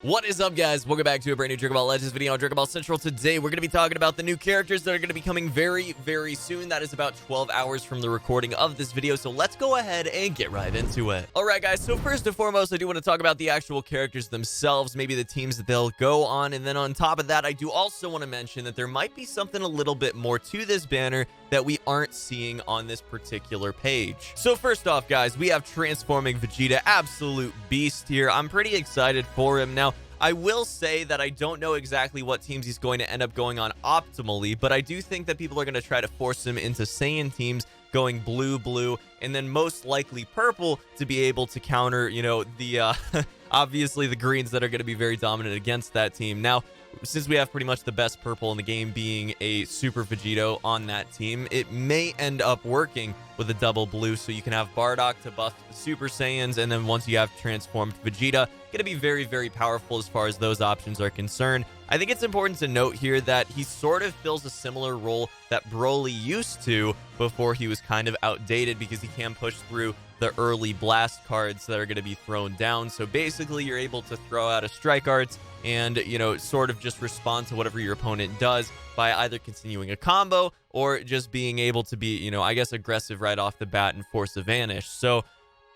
What is up, guys? Welcome back to a brand new Dragon Ball Legends video on Dragon Ball Central. Today, we're going to be talking about the new characters that are going to be coming very, very soon. That is about 12 hours from the recording of this video, so let's go ahead and get right into it. Alright, guys, so first and foremost, I do want to talk about the actual characters themselves, maybe the teams that they'll go on, and then on top of that, I do also want to mention that there might be something a little bit more to this banner that we aren't seeing on this particular page. So first off, guys, we have Transforming Vegeta, absolute beast here. I'm pretty excited for him. Now, I will say that I don't know exactly what teams he's going to end up going on optimally, but I do think that people are going to try to force him into Saiyan teams going blue, and then most likely purple to be able to counter, the obviously the greens that are going to be very dominant against that team. Now, since we have pretty much the best purple in the game being a Super Vegito on that team, it may end up working with a double blue, so you can have Bardock to buff the Super Saiyans, and then once you have transformed Vegeta, going to be very, very powerful as far as those options are concerned. I think it's important to note here that he sort of fills a similar role that Broly used to before he was kind of outdated, because he can push through the early blast cards that are going to be thrown down. So basically, you're able to throw out a strike arts and, sort of just respond to whatever your opponent does by either continuing a combo or just being able to be, I guess, aggressive right off the bat and force a vanish. So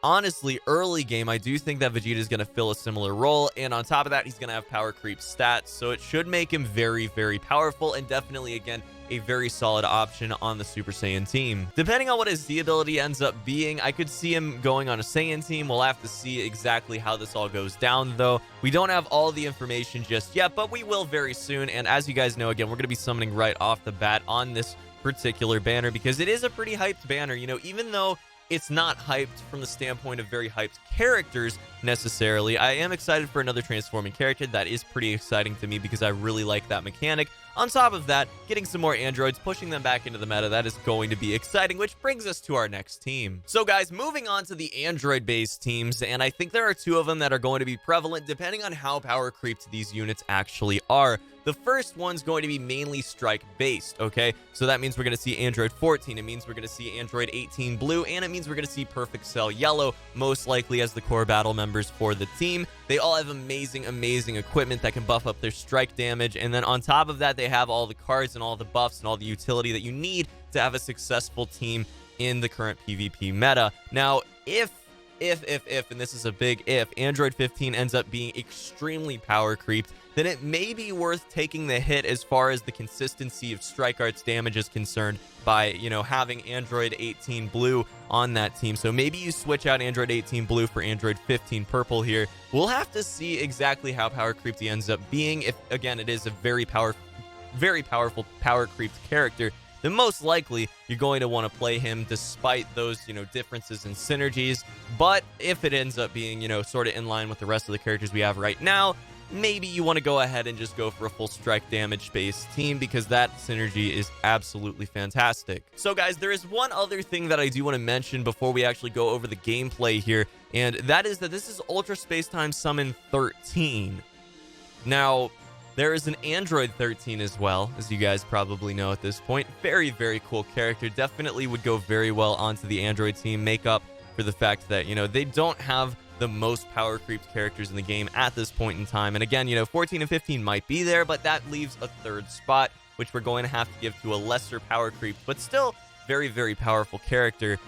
honestly, early game, I do think that Vegeta is going to fill a similar role, and on top of that, he's going to have power creep stats, so it should make him very, very powerful, and definitely, again, a very solid option on the Super Saiyan team. Depending on what his Z ability ends up being, I could see him going on a Saiyan team. We'll have to see exactly how this all goes down, though. We don't have all the information just yet, but we will very soon, and as you guys know, again, we're going to be summoning right off the bat on this particular banner, because it is a pretty hyped banner, even though it's not hyped from the standpoint of very hyped characters necessarily. I am excited for another transforming character. That is pretty exciting to me because I really like that mechanic. On top of that, getting some more androids, pushing them back into the meta, that is going to be exciting, which brings us to our next team. So guys, moving on to the android-based teams, and I think there are two of them that are going to be prevalent depending on how power creeped these units actually are. The first one's going to be mainly strike-based, okay? So that means we're going to see Android 14, it means we're going to see Android 18 blue, and it means we're going to see Perfect Cell yellow, most likely as the core battle members for the team. They all have amazing, amazing equipment that can buff up their strike damage, and then on top of that, they have all the cards and all the buffs and all the utility that you need to have a successful team in the current PvP meta. Now, if, and this is a big if, Android 15 ends up being extremely power creeped, then it may be worth taking the hit as far as the consistency of strike arts damage is concerned by, having Android 18 blue on that team. So maybe you switch out Android 18 blue for Android 15 purple here. We'll have to see exactly how power creeped he ends up being. If, again, it is a very powerful power creeped character, then most likely you're going to want to play him despite those, differences and synergies. But if it ends up being, sort of in line with the rest of the characters we have right now, maybe you want to go ahead and just go for a full strike damage based team, because that synergy is absolutely fantastic. So guys, there is one other thing that I do want to mention before we actually go over the gameplay here, and that is that this is Ultra Space Time Summon 13. Now, there is an Android 13 as well, as you guys probably know at this point. Very, very cool character. Definitely would go very well onto the Android team. Make up for the fact that, they don't have the most power creeped characters in the game at this point in time. And again, 14 and 15 might be there, but that leaves a third spot, which we're going to have to give to a lesser power creep, but still very, very powerful character.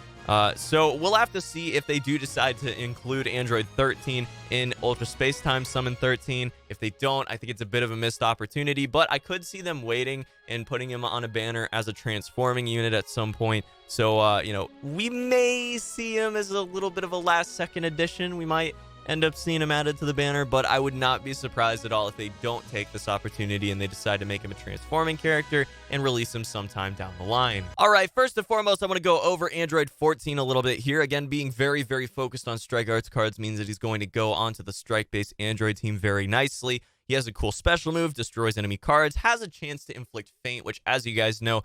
So we'll have to see if they do decide to include Android 13 in Ultra Space Time Summon 13. If they don't, I think it's a bit of a missed opportunity, but I could see them waiting and putting him on a banner as a transforming unit at some point. So, we may see him as a little bit of a last-second addition. We might end up seeing him added to the banner, but I would not be surprised at all if they don't take this opportunity and they decide to make him a transforming character and release him sometime down the line. All right, first and foremost, I want to go over Android 14 a little bit here. Again, being very, very focused on strike arts cards means that he's going to go onto the strike-based Android team very nicely. He has a cool special move, destroys enemy cards, has a chance to inflict feint, which, as you guys know,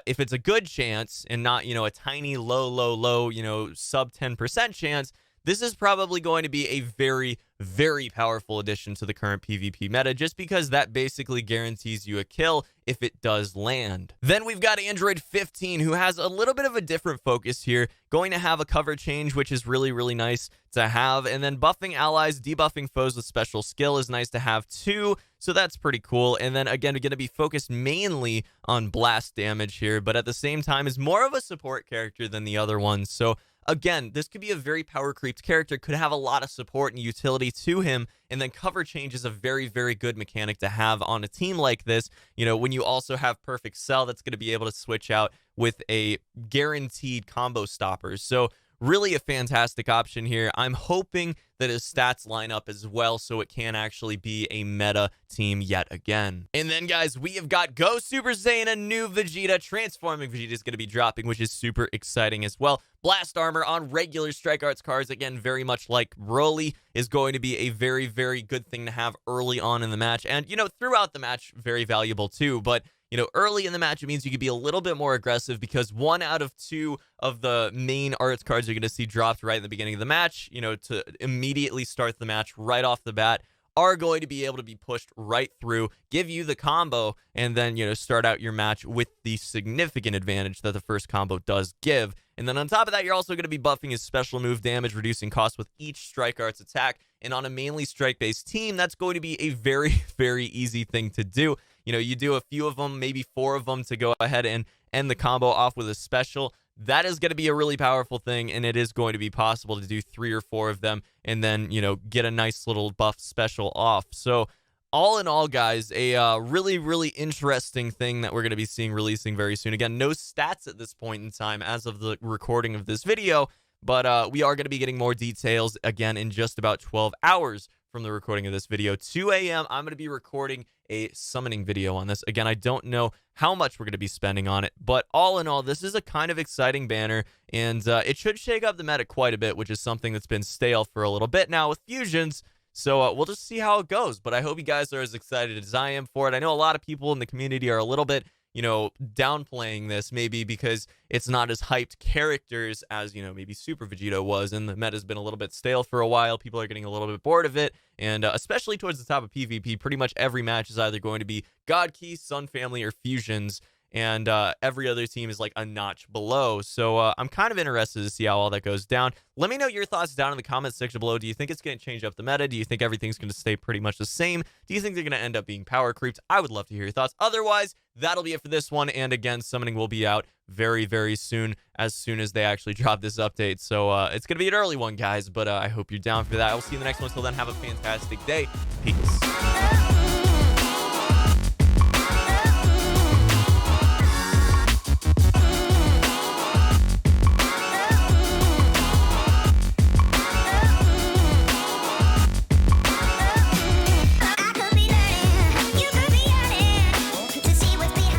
if it's a good chance and not, a tiny low, sub 10% chance, this is probably going to be a very, very powerful addition to the current PvP meta, just because that basically guarantees you a kill if it does land. Then we've got Android 15, who has a little bit of a different focus here, going to have a cover change, which is really, really nice to have. And then buffing allies, debuffing foes with special skill is nice to have too. So that's pretty cool. And then again, we're going to be focused mainly on blast damage here, but at the same time is more of a support character than the other ones. So again, this could be a very power creeped character, could have a lot of support and utility to him, and then cover change is a very, very good mechanic to have on a team like this. You know, when you also have perfect cell that's going to be able to switch out with a guaranteed combo stopper. So really a fantastic option here. I'm hoping that his stats line up as well, so it can actually be a meta team yet again. And then, guys, we have got Go Super Saiyan, a new Vegeta. Transforming Vegeta is going to be dropping, which is super exciting as well. Blast armor on regular Strike Arts cards, again, very much like Broly, is going to be a very, very good thing to have early on in the match. And, you know, throughout the match, very valuable too. But you know, early in the match, it means you can be a little bit more aggressive, because 1 out of 2 of the main arts cards you're going to see dropped right in the beginning of the match, you know, to immediately start the match right off the bat, are going to be able to be pushed right through, give you the combo, and then, you know, start out your match with the significant advantage that the first combo does give. And then on top of that, you're also going to be buffing his special move damage, reducing cost with each Strike Arts attack. And on a mainly strike-based team, that's going to be a very, very easy thing to do. You know, you do a few of them, maybe 4 of them, to go ahead and end the combo off with a special. That is going to be a really powerful thing, and it is going to be possible to do 3 or 4 of them and then, you know, get a nice little buff special off. So all in all, guys, a really, really interesting thing that we're going to be seeing releasing very soon. Again, no stats at this point in time as of the recording of this video, but we are going to be getting more details again in just about 12 hours from the recording of this video. 2 a.m. I'm going to be recording a summoning video on this. Again, I don't know how much we're going to be spending on it, but all in all, this is a kind of exciting banner, and it should shake up the meta quite a bit, which is something that's been stale for a little bit now with fusions. So we'll just see how it goes, but I hope you guys are as excited as I am for it. I know a lot of people in the community are a little bit, you know, downplaying this, maybe because it's not as hyped characters as, you know, maybe Super Vegeta was, and the meta's been a little bit stale for a while. People are getting a little bit bored of it, and especially towards the top of PvP, pretty much every match is either going to be God Key, Sun Family, or Fusions, and every other team is like a notch below. So I'm kind of interested to see how all that goes down. Let me know your thoughts down in the comments section below. Do you think it's going to change up the meta? Do you think everything's going to stay pretty much the same? Do you think they're going to end up being power creeped? I would love to hear your thoughts. Otherwise, that'll be it for this one. And again, summoning will be out very, very soon as they actually drop this update. So it's going to be an early one, guys, but I hope you're down for that. I will see you in the next one. Till then, have a fantastic day. Peace.